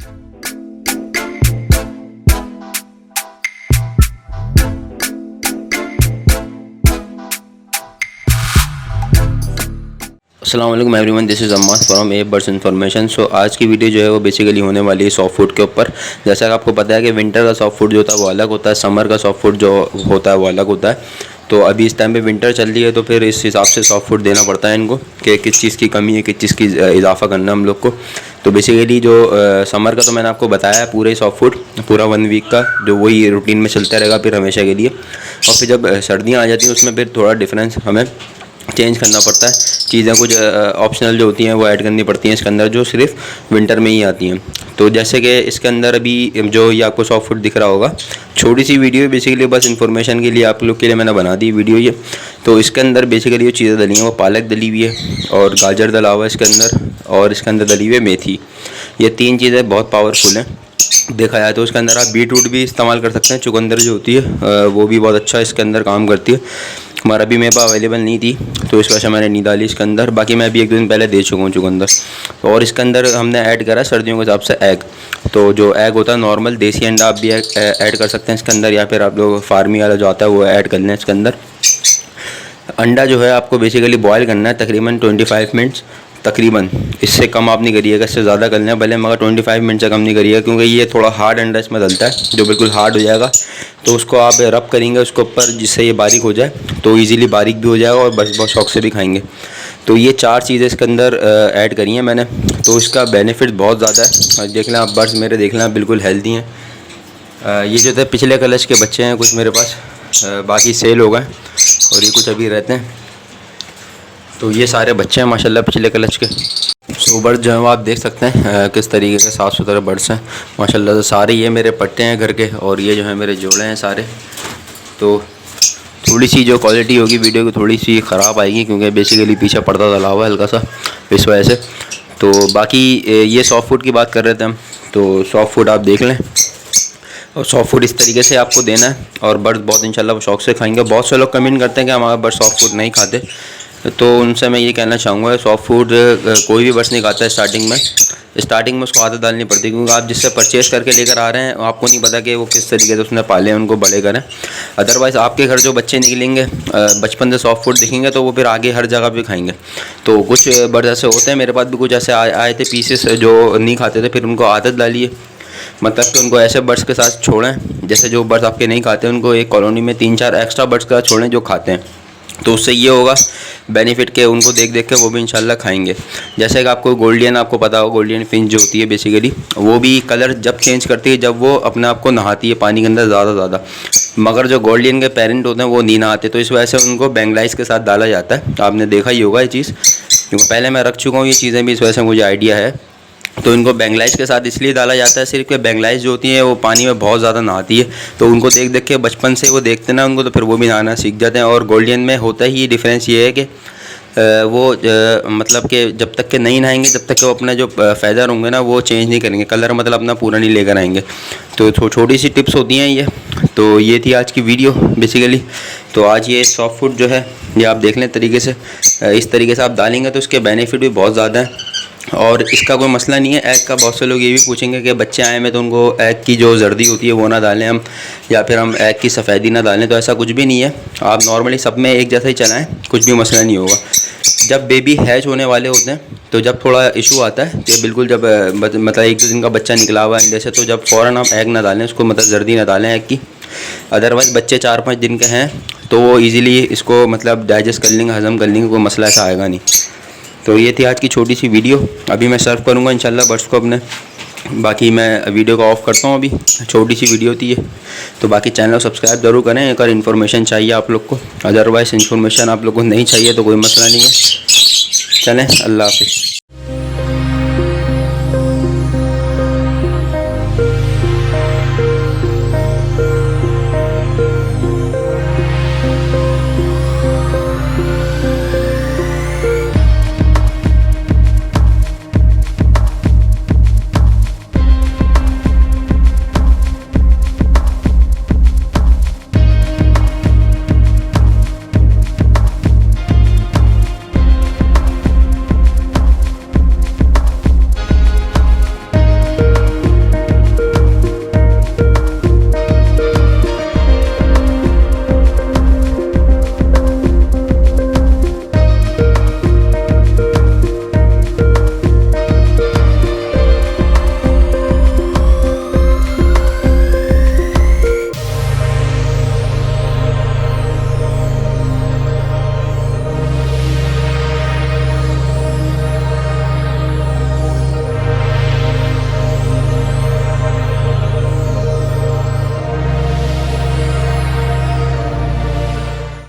अस्सलाम वालेकुम everyone, this is Ammas from a birds information. So आज की वीडियो जो है वो बेसिकली होने वाली है सॉफ्ट फूड के ऊपर। जैसा कि आपको पता है कि विंटर का सॉफ्ट फूड जो होता है वो अलग होता है, समर का सॉफ्ट फूड जो होता है वो अलग होता है। तो अभी इस टाइम पे विंटर चल रही है, तो फिर इस हिसाब से सॉफ्ट फूड देना पड़ता है इनको कि किस चीज़ की कमी है, किस चीज़ की इजाफा करना है हम लोग को। तो बेसिकली जो समर का तो मैंने आपको बताया है, पूरे सॉफ्ट फूड पूरा 1 वीक का जो वही रूटीन में चलता रहेगा फिर हमेशा के लिए। और फिर जब सर्दियाँ आ जाती हैं उसमें फिर थोड़ा डिफरेंस हमें चेंज करना पड़ता है। चीज़ें कुछ ऑप्शनल जो होती हैं वो ऐड करनी पड़ती हैं इसके अंदर, जो सिर्फ विंटर में ही आती हैं। तो जैसे कि इसके अंदर अभी जो ये आपको सॉफ्ट फूड दिख रहा होगा, छोटी सी वीडियो बेसिकली बस इन्फॉर्मेशन के लिए आप लोग के लिए मैंने बना दी वीडियो ये। तो इसके अंदर बेसिकली जो चीज़ें डली हैं वो पालक डली हुई है और गाजर डला हुआ है इसके अंदर, और इसके अंदर डली हुई है मेथी। ये 3 चीज़ें बहुत पावरफुल हैं देखा जाए तो। इसके अंदर आप बीट रूट भी इस्तेमाल कर सकते हैं, चुकंदर जो होती है वो भी बहुत अच्छा इसके अंदर काम करती है। हमारा अभी मेरे पास अवेलेबल नहीं थी तो इस वजह से मैंने नहीं डाली इसके अंदर। बाकी मैं अभी 1-2 दिन पहले दे चुका हूँ चुकंदर। और इसके अंदर हमने ऐड करा सर्दियों के हिसाब से एग। तो जो एग होता है नॉर्मल देसी अंडा आप भी ऐड कर सकते हैं इसके अंदर, या फिर आप लोग फार्मी वाला जो आता है वो ऐड कर लें इसके अंदर। अंडा जो है आपको बेसिकली बॉयल करना है तकरीबन 25 मिनट्स, तकरीबन। इससे कम आप नहीं करिएगा, इससे ज़्यादा कर लें भले, मगर 25 मिनट से कम नहीं करिएगा, क्योंकि ये थोड़ा हार्ड अंडा इसमें डलता है जो बिल्कुल हार्ड हो जाएगा। तो उसको आप रब करेंगे उसके ऊपर जिससे ये बारीक हो जाए, तो इजीली बारीक भी हो जाएगा और बस बहुत शौक से भी खाएंगे। तो ये 4 चीज़ें इसके अंदर ऐड करी हैं मैंने। तो इसका बेनिफिट बहुत ज़्यादा है। देख लें आप बर्ड्स मेरे, देख लें बिल्कुल हेल्दी हैं। ये जो थे पिछले कलश के बच्चे हैं कुछ मेरे पास, बाकी सेल हो गए और ये कुछ अभी रहते हैं। तो ये सारे बच्चे हैं माशाल्लाह पिछले कलच के। सो बर्ड जो है वो आप देख सकते हैं किस तरीके के साफ़ सुथरे बर्ड्स हैं माशाल्लाह से। सारे ये मेरे पट्टे हैं घर के और ये जो है मेरे जोड़े हैं सारे। तो थोड़ी सी जो क्वालिटी होगी वीडियो की थोड़ी सी ख़राब आएगी, क्योंकि बेसिकली पीछे पर्दा डाला हुआ है हल्का सा, इस वजह से। तो बाकी ये सॉफ्ट फूड की बात कर रहे थे हम, तो सॉफ्ट फूड आप देख लें। और सॉफ्ट फूड इस तरीके से आपको देना है और बर्ड्स बहुत इंशाल्लाह शौक़ से खाएंगे। बहुत से लोग कमेंट करते हैं कि हमारा बर्ड सॉफ्ट फूड नहीं खाते, तो उनसे मैं ये कहना चाहूँगा सॉफ्ट फूड कोई भी बर्ड्स नहीं खाता है स्टार्टिंग में उसको आदत डालनी पड़ती है, क्योंकि आप जिससे परचेस करके लेकर आ रहे हैं आपको नहीं पता कि वो किस तरीके से उसने पाले हैं, उनको बड़े करें। अदरवाइज़ आपके घर जो बच्चे निकलेंगे बचपन से सॉफ्ट फूड दिखेंगे तो वो फिर आगे हर जगह पे खाएंगे। तो कुछ बर्ड्स ऐसे होते हैं, मेरे पास भी कुछ ऐसे आए थे पीसेस जो नहीं खाते थे, फिर उनको आदत डालिए। मतलब कि उनको ऐसे बर्ड्स के साथ छोड़ें, जैसे जो बर्ड्स आपके नहीं खाते उनको एक कॉलोनी में 3-4 एक्स्ट्रा बर्ड्स के साथ छोड़ें जो खाते हैं। तो उससे ये होगा बेनिफिट के उनको देख देख के वो भी इंशाल्लाह खाएंगे। जैसे कि आपको गोल्डियन, आपको पता हो गोल्डियन फिंच जो होती है बेसिकली, वो भी कलर जब चेंज करती है जब वो अपने आप को नहाती है पानी के अंदर ज़्यादा। मगर जो गोल्डियन के पेरेंट होते हैं वो नहीं नहाते, तो इस वजह से उनको बेंगलाइज के साथ डाला जाता है। आपने देखा ही होगा ये चीज़, क्योंकि पहले मैं रख चुका हूँ ये चीज़ें भी, इस वजह से मुझे आइडिया है। तो इनको बेंगलाइज के साथ इसलिए डाला जाता है सिर्फ कि बेंगलाइज जो होती है वो पानी में बहुत ज़्यादा नहाती है, तो उनको देख देख के बचपन से वो देखते ना उनको, तो फिर वो भी नहाना सीख जाते हैं। और गोल्डियन में होता ही डिफरेंस ये है कि मतलब कि जब तक के नहीं नहाएंगे तब तक के वो अपना जो फ़ेदर होंगे ना वो चेंज नहीं करेंगे, कलर मतलब अपना पूरा नहीं लेकर आएंगे। तो छोटी सी टिप्स होती हैं ये। तो ये थी आज की वीडियो बेसिकली। तो आज ये सॉफ्ट फूड जो है ये आप देख लें तरीके से, इस तरीके से आप डालेंगे तो इसके बेनिफिट भी बहुत ज़्यादा हैं और इसका कोई मसला नहीं है। एग का बहुत से लोग ये भी पूछेंगे कि बच्चे आए में तो उनको एग की जो जर्दी होती है वो ना डालें हम, या फिर हम एग की सफ़ेदी ना डालें, तो ऐसा कुछ भी नहीं है। आप नॉर्मली सब में एक जैसा ही चलाएं, कुछ भी मसला नहीं होगा। जब बेबी हैच होने वाले होते हैं तो जब थोड़ा इशू आता है कि बिल्कुल जब मतलब 1-2 दिन का बच्चा निकला हुआ है अंडे से, तो जब फ़ौरन आप एग ना डालें उसको, मतलब जर्दी ना डालें एग की। अदरवाइज़ बच्चे 4-5 दिन के हैं तो वो ईज़िली इसको मतलब डाइजेस्ट कर लेंगे, हज़म कर लेंगे, कोई मसला ऐसा आएगा नहीं। तो ये थी आज की छोटी सी वीडियो। अभी मैं सर्व करूँगा इंशाल्लाह बर्ड्स को अपने। बाकी मैं वीडियो को ऑफ़ करता हूँ, अभी छोटी सी वीडियो थी ये। तो बाकी चैनल को सब्सक्राइब ज़रूर करें अगर इन्फॉर्मेशन चाहिए आप लोग को। अदरवाइज़ इन्फॉर्मेशन आप लोग को नहीं चाहिए तो कोई मसला नहीं है। चलें, अल्लाह हाफ़िज़।